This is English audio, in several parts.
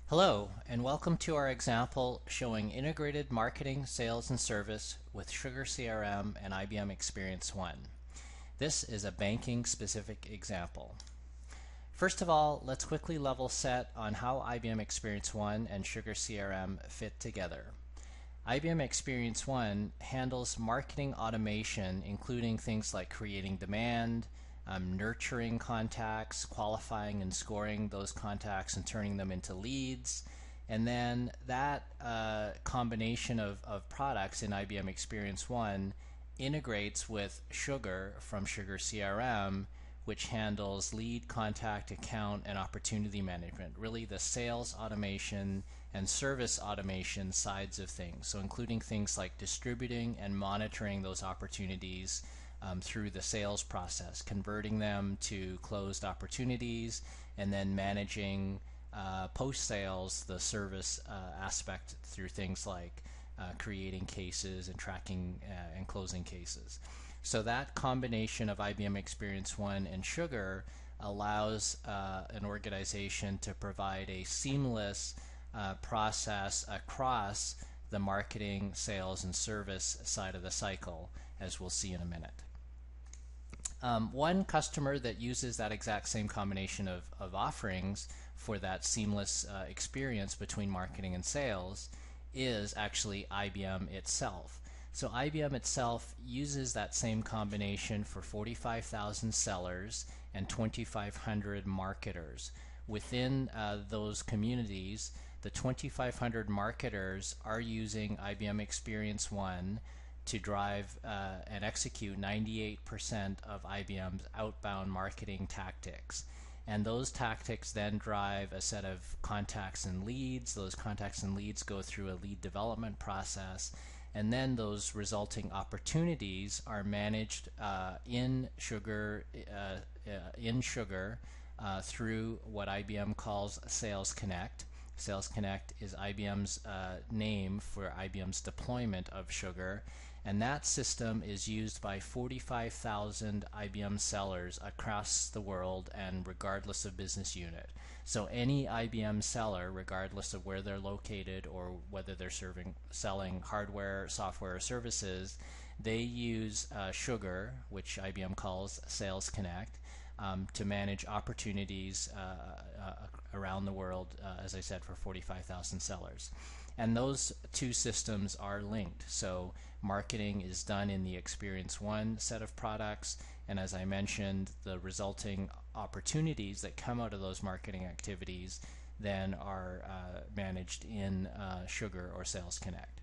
Hello, and welcome to our example showing integrated marketing, sales, and service with SugarCRM and IBM ExperienceOne. This is a banking-specific example. First of all, let's quickly level set on how IBM ExperienceOne and SugarCRM fit together. IBM ExperienceOne handles marketing automation, including things like creating demand, nurturing contacts, qualifying and scoring those contacts and turning them into leads. And then that combination of products in IBM ExperienceOne integrates with Sugar from SugarCRM, which handles lead, contact, account, and opportunity management, really the sales automation and service automation sides of things. So including things like distributing and monitoring those opportunities through the sales process, converting them to closed opportunities, and then managing post-sales, the service aspect through things like creating cases and tracking and closing cases. So that combination of IBM ExperienceOne and Sugar allows an organization to provide a seamless process across the marketing, sales, and service side of the cycle, as we'll see in a minute. One customer that uses that exact same combination of offerings for that seamless experience between marketing and sales is actually IBM itself. So IBM itself uses that same combination for 45,000 sellers and 2,500 marketers. Within those communities, the 2,500 marketers are using IBM ExperienceOne to drive and execute 98% of IBM's outbound marketing tactics. And those tactics then drive a set of contacts and leads. Those contacts and leads go through a lead development process, and then those resulting opportunities are managed in Sugar through what IBM calls Sales Connect. Sales Connect is IBM's name for IBM's deployment of Sugar, and that system is used by 45,000 IBM sellers across the world and regardless of business unit. So any IBM seller, regardless of where they're located or whether they're selling hardware, software, or services, they use Sugar, which IBM calls Sales Connect, to manage opportunities around the world, as I said, for 45,000 sellers. And those two systems are linked. So marketing is done in the ExperienceOne set of products, and as I mentioned, the resulting opportunities that come out of those marketing activities then are managed in Sugar or Sales Connect.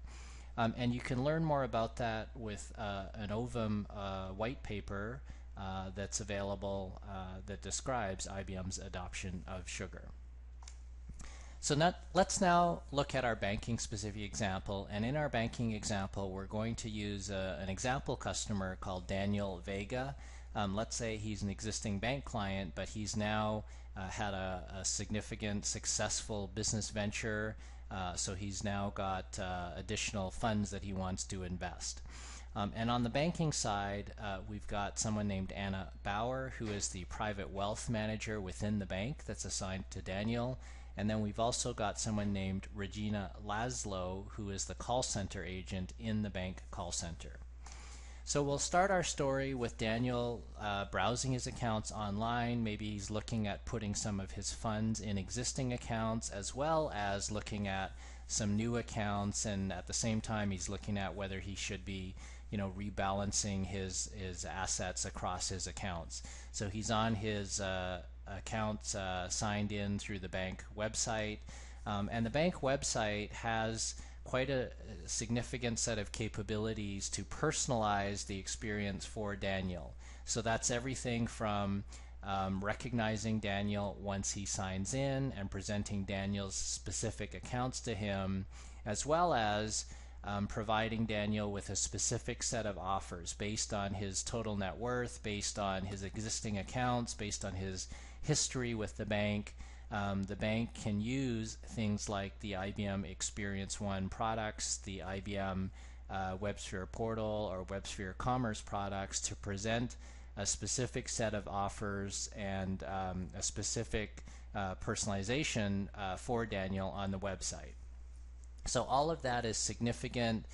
And you can learn more about that with an Ovum white paper that's available that describes IBM's adoption of Sugar. So let's now look at our banking specific example, and in our banking example we're going to use an example customer called Daniel Vega. Let's say he's an existing bank client, but he's now had a significant successful business venture, so he's now got additional funds that he wants to invest. And on the banking side, we've got someone named Anna Bauer, who is the private wealth manager within the bank that's assigned to Daniel. And then we've also got someone named Regina Laszlo, who is the call center agent in the bank call center. So we'll start our story with Daniel browsing his accounts online. Maybe he's looking at putting some of his funds in existing accounts, as well as looking at some new accounts, and at the same time he's looking at whether he should be rebalancing his assets across his accounts. So he's on his accounts signed in through the bank website, and the bank website has quite a significant set of capabilities to personalize the experience for Daniel. So that's everything from recognizing Daniel once he signs in and presenting Daniel's specific accounts to him, as well as providing Daniel with a specific set of offers based on his total net worth, based on his existing accounts, based on his history with the bank. The bank can use things like the IBM ExperienceOne products, the IBM WebSphere Portal or WebSphere Commerce products to present a specific set of offers and a specific personalization for Daniel on the website. So all of that is significant,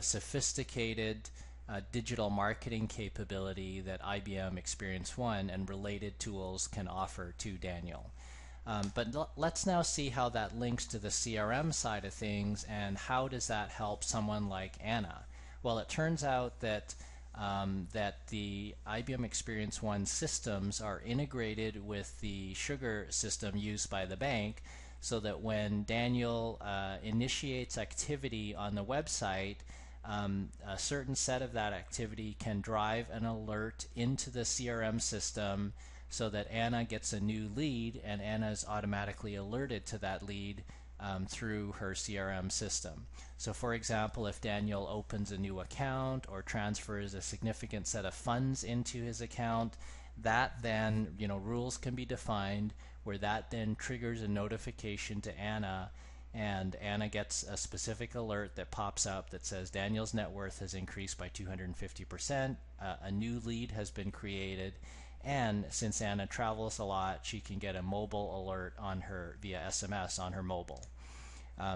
sophisticated digital marketing capability that IBM ExperienceOne and related tools can offer to Daniel. But let's now see how that links to the CRM side of things, and how does that help someone like Anna? Well, it turns out that that the IBM ExperienceOne systems are integrated with the Sugar system used by the bank, so that when Daniel initiates activity on the website, a certain set of that activity can drive an alert into the CRM system, so that Anna gets a new lead, and Anna is automatically alerted to that lead through her CRM system. So for example, if Daniel opens a new account or transfers a significant set of funds into his account, that then, rules can be defined where that then triggers a notification to Anna, and Anna gets a specific alert that pops up that says Daniel's net worth has increased by 250%, a new lead has been created, and since Anna travels a lot, she can get a mobile alert on her via SMS on her mobile.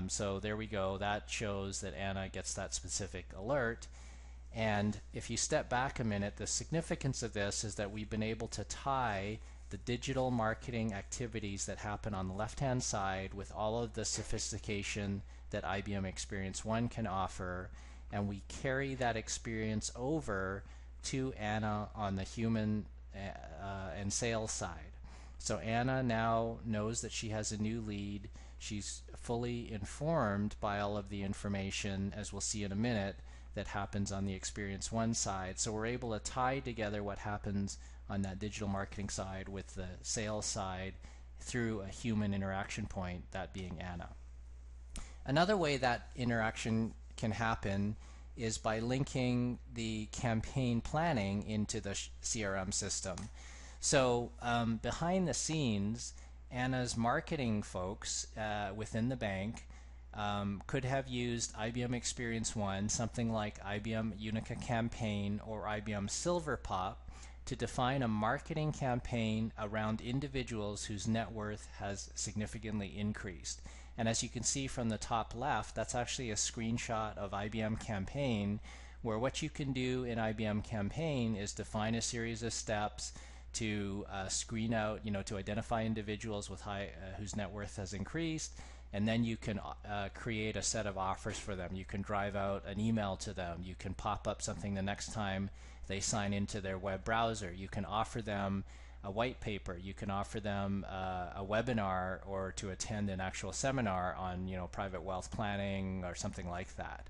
So there we go. That shows that Anna gets that specific alert. And if you step back a minute, the significance of this is that we've been able to tie the digital marketing activities that happen on the left-hand side with all of the sophistication that IBM ExperienceOne can offer, and we carry that experience over to Anna on the human and sales side. So Anna now knows that she has a new lead. She's fully informed by all of the information, as we'll see in a minute, that happens on the ExperienceOne side. So we're able to tie together what happens on that digital marketing side with the sales side through a human interaction point, that being Anna. Another way that interaction can happen is by linking the campaign planning into the CRM system. So behind the scenes, Anna's marketing folks within the bank could have used IBM ExperienceOne, something like IBM Unica Campaign or IBM SilverPop, to define a marketing campaign around individuals whose net worth has significantly increased. And as you can see from the top left, that's actually a screenshot of IBM Campaign, where what you can do in IBM Campaign is define a series of steps to screen out, to identify individuals with whose net worth has increased, and then you can create a set of offers for them. You can drive out an email to them. You can pop up something the next time they sign into their web browser. You can offer them a white paper. You can offer them a webinar, or to attend an actual seminar on private wealth planning or something like that.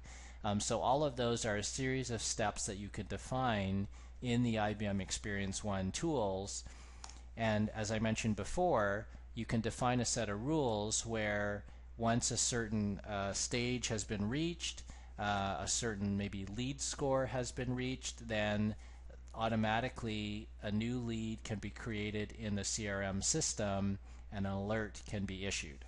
So all of those are a series of steps that you could define in the IBM ExperienceOne tools. And as I mentioned before, you can define a set of rules where once a certain stage has been reached, a certain maybe lead score has been reached, then automatically a new lead can be created in the CRM system and an alert can be issued.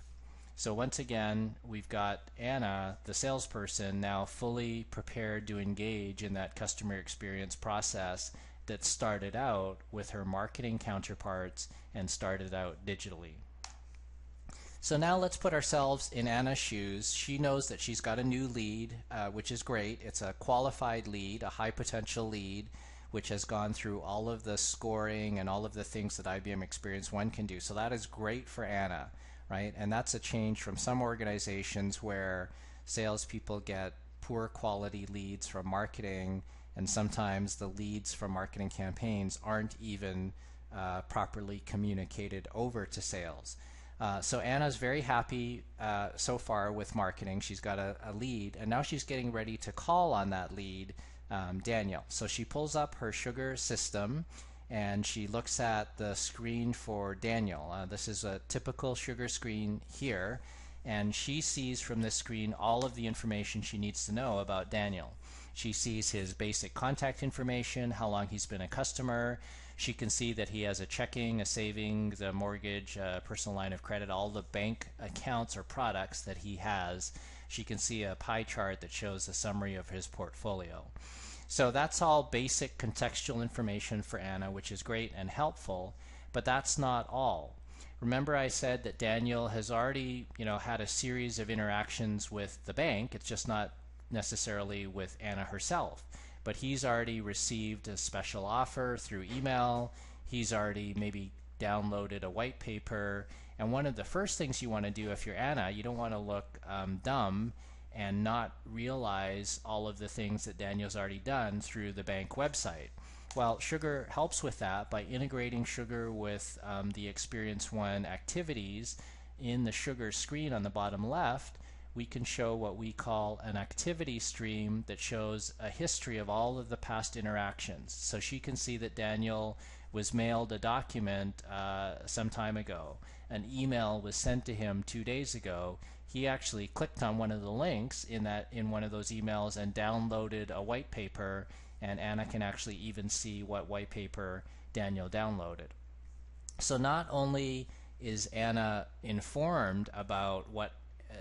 So once again, we've got Anna, the salesperson, now fully prepared to engage in that customer experience process that started out with her marketing counterparts and started out digitally. So now let's put ourselves in Anna's shoes. She knows that she's got a new lead, which is great. It's a qualified lead, a high potential lead, which has gone through all of the scoring and all of the things that IBM ExperienceOne can do. So that is great for Anna, right? And that's a change from some organizations where salespeople get poor quality leads from marketing, and sometimes the leads from marketing campaigns aren't even properly communicated over to sales. So Anna's very happy so far with marketing. She's got a lead, and now she's getting ready to call on that lead, Daniel. So she pulls up her Sugar system and she looks at the screen for Daniel. This is a typical Sugar screen here, and she sees from this screen all of the information she needs to know about Daniel. She sees his basic contact information, how long he's been a customer. She can see that he has a checking, a savings, a mortgage, a personal line of credit, all the bank accounts or products that he has. She can see a pie chart that shows a summary of his portfolio. So that's all basic contextual information for Anna, which is great and helpful, but that's not all. Remember I said that Daniel has already, had a series of interactions with the bank. It's just not necessarily with Anna herself, but he's already received a special offer through email. He's already maybe downloaded a white paper. And one of the first things you want to do if you're Anna, you don't want to look dumb and not realize all of the things that Daniel's already done through the bank website. Well, Sugar helps with that by integrating Sugar with the ExperienceOne activities. In the Sugar screen on the bottom left, we can show what we call an activity stream that shows a history of all of the past interactions. So she can see that Daniel was mailed a document some time ago. An email was sent to him 2 days ago. He actually clicked on one of the links in one of those emails and downloaded a white paper, and Anna can actually even see what white paper Daniel downloaded. So not only is Anna informed about what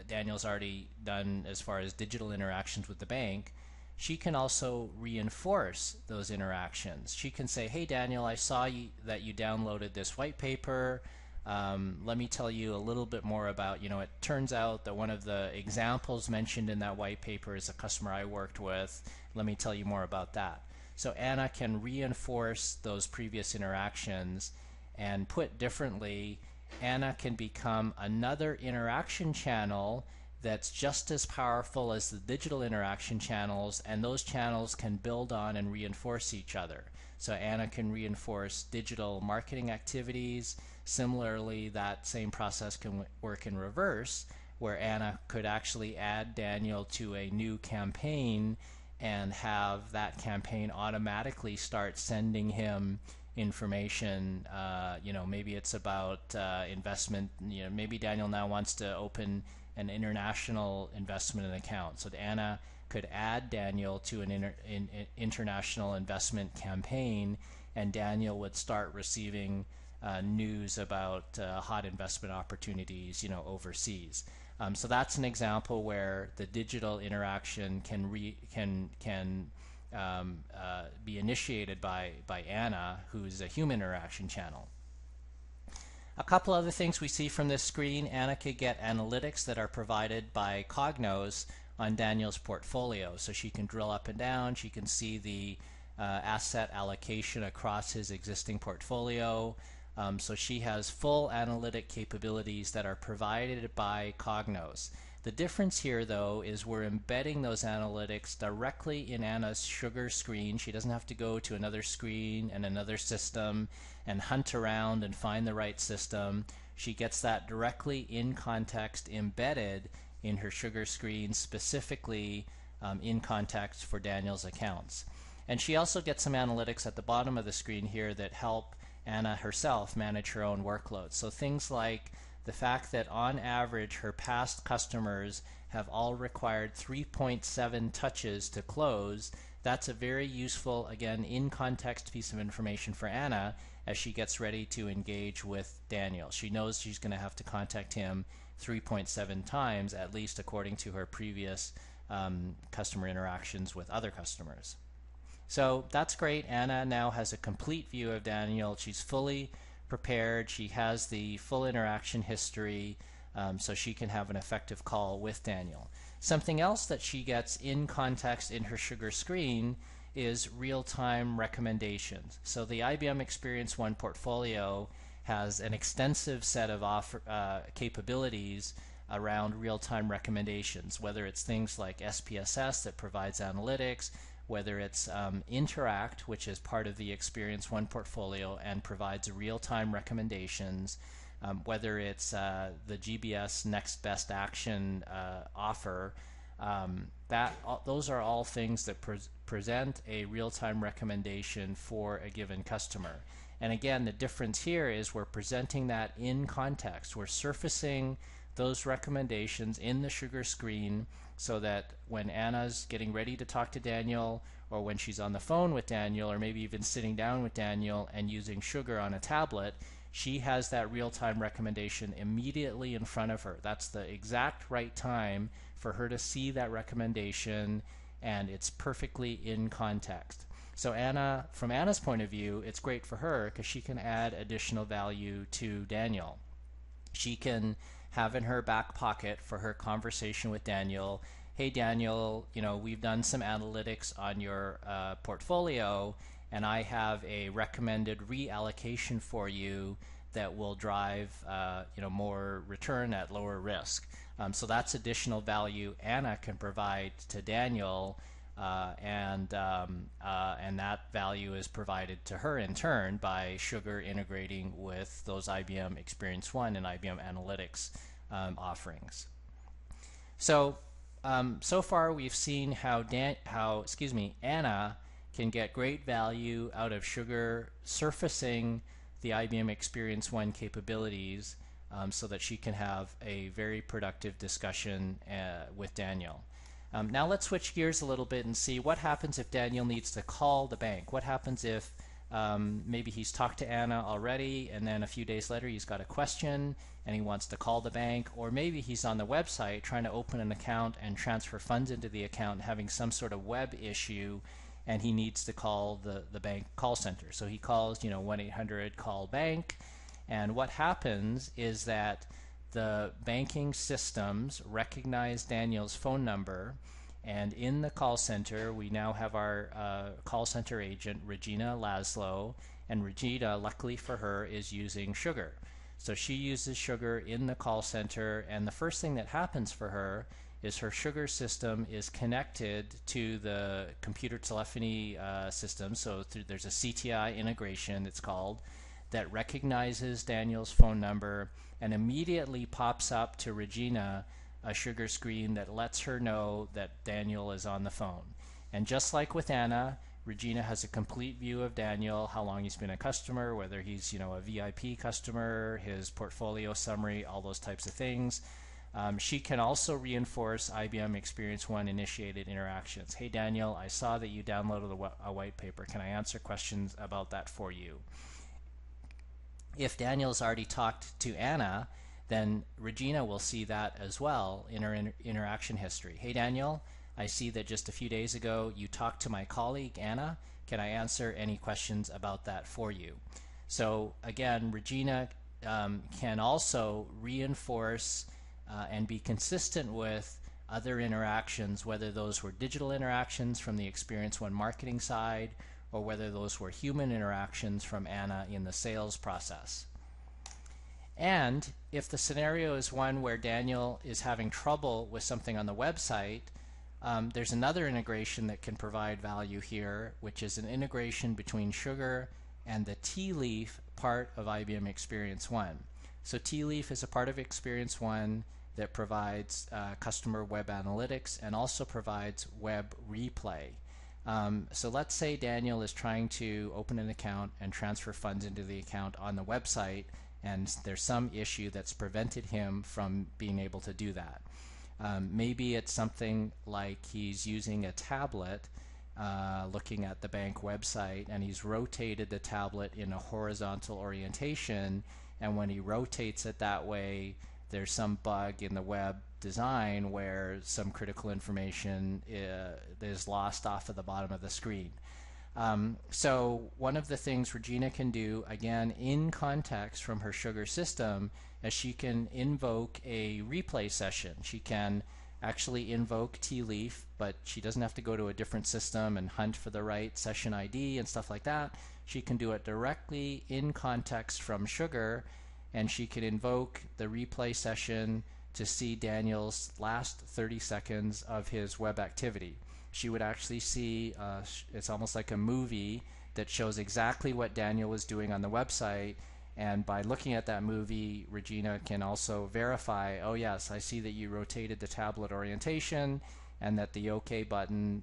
Daniel's already done as far as digital interactions with the bank, she can also reinforce those interactions. She can say, hey Daniel, I saw that you downloaded this white paper. Let me tell you a little bit more about, it turns out that one of the examples mentioned in that white paper is a customer I worked with. Let me tell you more about that. So Anna can reinforce those previous interactions, and put differently, Anna can become another interaction channel that's just as powerful as the digital interaction channels, and those channels can build on and reinforce each other. So Anna can reinforce digital marketing activities. Similarly, that same process can work in reverse, where Anna could actually add Daniel to a new campaign and have that campaign automatically start sending him information. Maybe it's about investment. Maybe Daniel now wants to open an international investment account. So Anna could add Daniel to an international investment campaign, and Daniel would start receiving news about hot investment opportunities, overseas. So that's an example where the digital interaction can be initiated by Anna, who's a human interaction channel. A couple other things we see from this screen. Anna could get analytics that are provided by Cognos on Daniel's portfolio. So she can drill up and down. She can see the asset allocation across his existing portfolio. So she has full analytic capabilities that are provided by Cognos. The difference here, though, is we're embedding those analytics directly in Anna's Sugar screen. She doesn't have to go to another screen and another system and hunt around and find the right system. She gets that directly in context embedded in her Sugar screen, specifically in context for Daniel's accounts. And she also gets some analytics at the bottom of the screen here that help Anna herself manage her own workload. So things like the fact that on average her past customers have all required 3.7 touches to close. That's a very useful, again, in context piece of information for Anna as she gets ready to engage with Daniel. She knows she's going to have to contact him 3.7 times, at least according to her previous customer interactions with other customers. So that's great. Anna now has a complete view of Daniel. She's fully prepared. She has the full interaction history, so she can have an effective call with Daniel. Something else that she gets in context in her Sugar screen is real-time recommendations. So the IBM ExperienceOne portfolio has an extensive set of capabilities around real-time recommendations, whether it's things like SPSS that provides analytics, whether it's Interact, which is part of the ExperienceOne portfolio and provides real-time recommendations, whether it's the GBS Next Best Action offer. Those are all things that present a real-time recommendation for a given customer. And again, the difference here is we're presenting that in context. We're surfacing those recommendations in the Sugar screen so that when Anna's getting ready to talk to Daniel, or when she's on the phone with Daniel, or maybe even sitting down with Daniel and using Sugar on a tablet, she has that real-time recommendation immediately in front of her. That's the exact right time for her to see that recommendation, and it's perfectly in context. So Anna, from Anna's point of view, it's great for her because she can add additional value to Daniel. she can have in her back pocket for her conversation with Daniel, hey Daniel, we've done some analytics on your portfolio, and I have a recommended reallocation for you that will drive more return at lower risk. So that's additional value Anna can provide to Daniel, and that value is provided to her in turn by Sugar integrating with those IBM ExperienceOne and IBM Analytics offerings. So so far we've seen how Anna can get great value out of Sugar surfacing the IBM ExperienceOne capabilities, so that she can have a very productive discussion with Daniel. Now let's switch gears a little bit and see what happens if Daniel needs to call the bank. What happens if maybe he's talked to Anna already, and then a few days later he's got a question and he wants to call the bank, or maybe he's on the website trying to open an account and transfer funds into the account and having some sort of web issue, and he needs to call the bank call center. So he calls 1-800-CALL-BANK, and what happens is that the banking systems recognize Daniel's phone number, and in the call center we now have our call center agent Regina Laszlo, and Regina, luckily for her, is using Sugar. So she uses Sugar in the call center, and the first thing that happens for her is her Sugar system is connected to the computer telephony system. So there's a CTI integration, it's called, that recognizes Daniel's phone number and immediately pops up to Regina a Sugar screen that lets her know that Daniel is on the phone. And just like with Anna, Regina has a complete view of Daniel, how long he's been a customer, whether he's a VIP customer, his portfolio summary, all those types of things. She can also reinforce IBM ExperienceOne initiated interactions. Hey Daniel, I saw that you downloaded a white paper. Can I answer questions about that for you? If Daniel's already talked to Anna, then Regina will see that as well in her interaction history. Hey Daniel, I see that just a few days ago you talked to my colleague Anna. Can I answer any questions about that for you? So again, Regina can also reinforce and be consistent with other interactions, whether those were digital interactions from the ExperienceOne marketing side, or whether those were human interactions from Anna in the sales process. And if the scenario is one where Daniel is having trouble with something on the website, there's another integration that can provide value here, which is an integration between Sugar and the T-Leaf part of IBM ExperienceOne. So T-Leaf is a part of ExperienceOne that provides customer web analytics and also provides web replay. So let's say Daniel is trying to open an account and transfer funds into the account on the website, and there's some issue that's prevented him from being able to do that. Maybe it's something like he's using a tablet looking at the bank website, and he's rotated the tablet in a horizontal orientation, and when he rotates it that way, there's some bug in the web design where some critical information is lost off of the bottom of the screen. So one of the things Regina can do, again in context from her Sugar system, is she can invoke a replay session. She can actually invoke T-Leaf, but she doesn't have to go to a different system and hunt for the right session ID and stuff like that. She can do it directly in context from Sugar, and she can invoke the replay session to see Daniel's last 30 seconds of his web activity. She would actually see, it's almost like a movie that shows exactly what Daniel was doing on the website, and by looking at that movie, Regina can also verify, oh yes, I see that you rotated the tablet orientation and that the OK button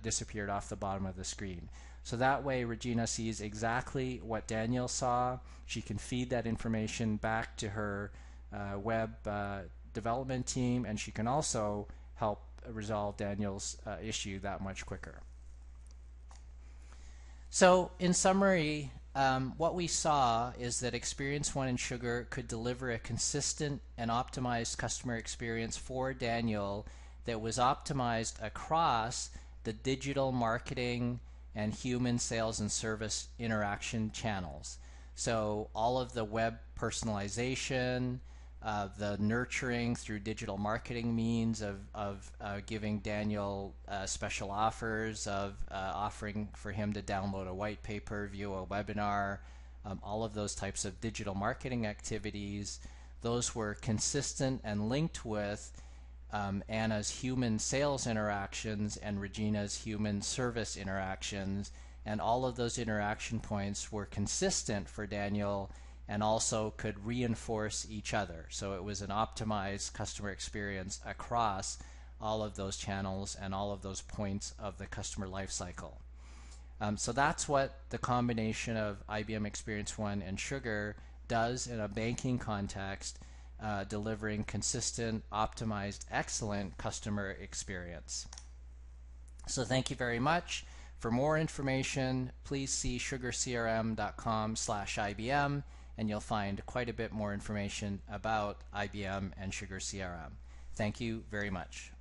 disappeared off the bottom of the screen. So that way Regina sees exactly what Daniel saw. She can feed that information back to her web development team, and she can also help resolve Daniel's issue that much quicker. So in summary, what we saw is that ExperienceOne and Sugar could deliver a consistent and optimized customer experience for Daniel that was optimized across the digital marketing and human sales and service interaction channels. So all of the web personalization, the nurturing through digital marketing means of giving Daniel special offers, of offering for him to download a white paper, view a webinar, all of those types of digital marketing activities. Those were consistent and linked with Anna's human sales interactions and Regina's human service interactions, and all of those interaction points were consistent for Daniel and also could reinforce each other. So it was an optimized customer experience across all of those channels and all of those points of the customer life cycle. So that's what the combination of IBM ExperienceOne and Sugar does in a banking context, delivering consistent, optimized, excellent customer experience. So thank you very much. For more information, please see sugarcrm.com/IBM, and you'll find quite a bit more information about IBM and SugarCRM. Thank you very much.